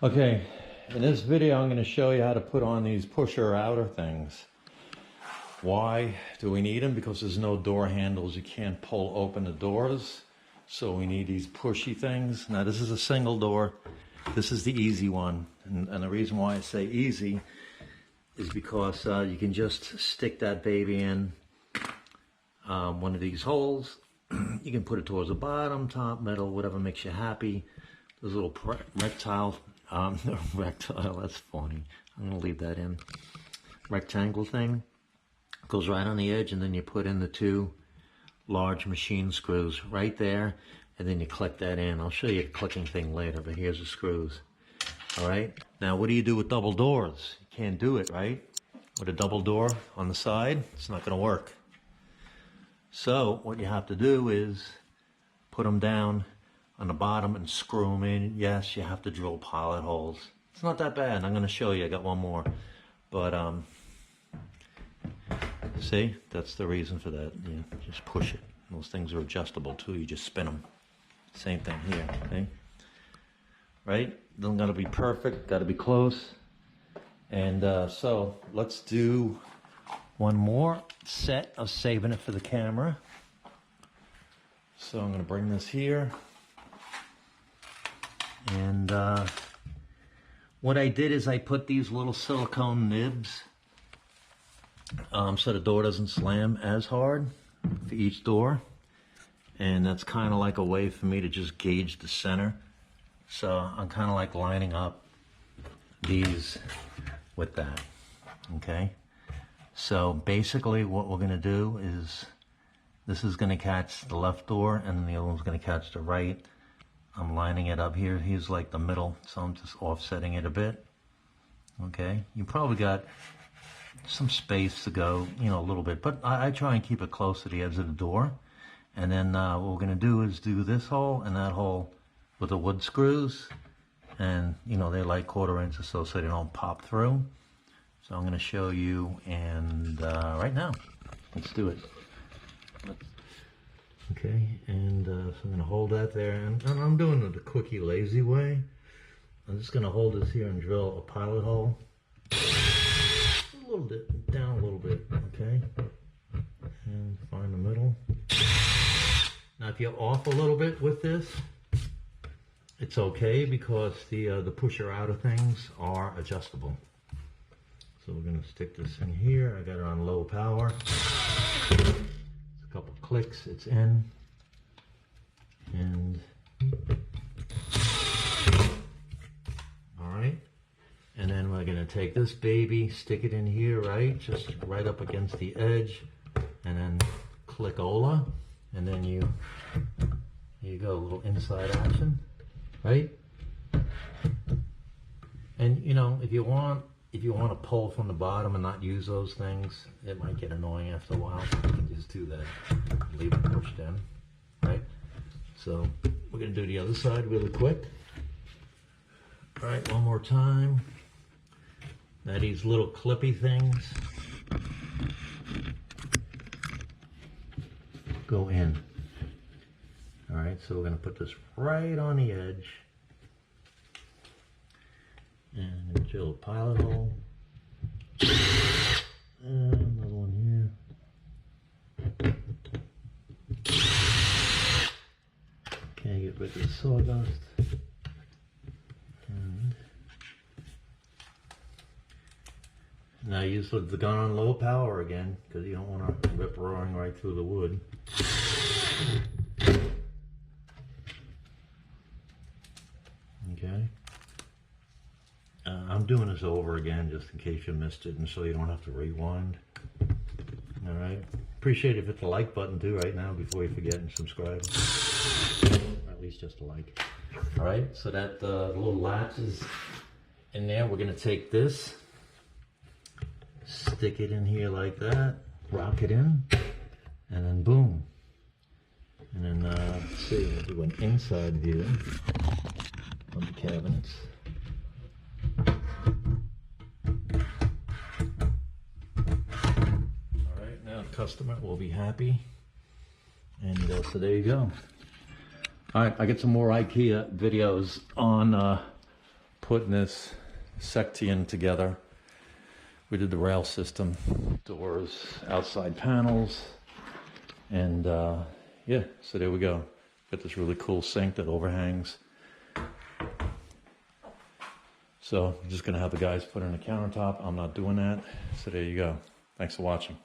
Okay, in this video I'm going to show you how to put on these pusher outer things. Why do we need them? Because there's no door handles. You can't pull open the doors. So we need these pushy things. Now this is a single door. This is the easy one. And the reason why I say easy is because you can just stick that baby in one of these holes. You can put it towards the bottom, top, middle, whatever makes you happy. There's a little rectile, that's funny. I'm gonna leave that in. Rectangle thing goes right on the edge, and then you put in the two large machine screws right there, and then you click that in. I'll show you a clicking thing later, but here's the screws. All right, now what do you do with double doors? You can't do it, right? With a double door on the side, it's not gonna work. So what you have to do is put them down on the bottom and screw them in. Yes, you have to drill pilot holes. It's not that bad. I'm going to show you. I got one more. But, see, that's the reason for that. You just push it. Those things are adjustable too. You just spin them. Same thing here, okay? Right? Doesn't got to be perfect. Got to be close. And so let's do one more set. I was saving it for the camera. So I'm going to bring this here. And what I did is I put these little silicone nibs so the door doesn't slam as hard for each door. And that's kind of like a way for me to just gauge the center. So I'm kind of like lining up these with that, okay? So basically what we're going to do is this is going to catch the left door and the other one's going to catch the right. I'm lining it up here. Here's like the middle, so I'm just offsetting it a bit. Okay, you probably got some space to go, you know, a little bit, but I try and keep it close to the edge of the door. And then what we're going to do is do this hole and that hole with the wood screws. And, you know, they're like 1/4 inch or so they don't pop through. So I'm going to show you, and right now, let's do it. Okay, and so I'm going to hold that there, and I'm doing it the quickie lazy way. I'm just going to hold this here and drill a pilot hole. A little bit, down a little bit, okay? And find the middle. Now if you're off a little bit with this, it's okay because the pusher outer things are adjustable. So we're going to stick this in here. I got it on low power. A couple clicks, it's in. And all right. And then we're going to take this baby, stick it in here, right? Just right up against the edge. And then click Ola. And then here you go, a little inside action, right? And you know, if you want to pull from the bottom and not use those things, it might get annoying after a while. You can just do that. Leave it pushed in, right? So we're going to do the other side really quick. All right, one more time. Now these little clippy things go in. All right, so we're going to put this right on the edge. And drill a pilot hole. And another one here. Okay, get rid of the sawdust. And now use the gun on low power again, because you don't want to rip roaring right through the wood. Okay. I'm doing this over again just in case you missed it and so you don't have to rewind. All right. Appreciate it if it's a like button too right now before you forget and subscribe. Or at least just a like. All right. So that little latch is in there. We're going to take this, stick it in here like that, rock it in, and then boom. And then let's see, we'll do an inside view of the cabinets. Alright, now the customer will be happy. And so there you go. Alright, I get some more IKEA videos on putting this Sektion together. We did the rail system, doors, outside panels, and yeah, so there we go. Got this really cool sink that overhangs. So I'm just gonna have the guys put in a countertop. I'm not doing that. So there you go. Thanks for watching.